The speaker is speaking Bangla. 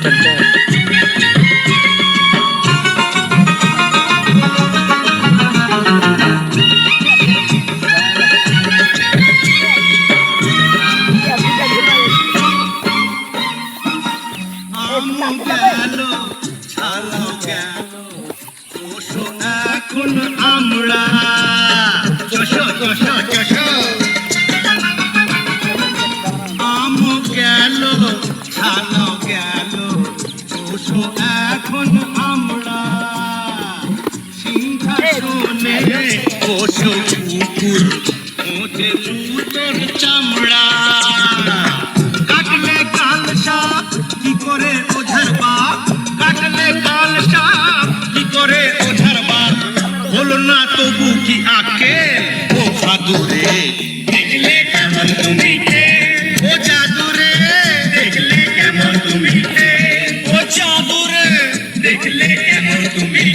सकता है। আমরা চশো চশো চশো আম গেল ছালো গেল চশো এখন আমরা সিংহাসনে বসো কুকুর ওঠে জুতোর চামড়া কাটলে কাল সাপ কি করে ওঝার বাপ কাটলে কাল সাপ কি করে ওঝার বাপ হলো না তবু কি আকেল ও জাদুরে দেখলে কেমন তুমি ও জাদুরে দেখলে কেমন তুমি ও জাদুরে দেখলে কেমন তুমি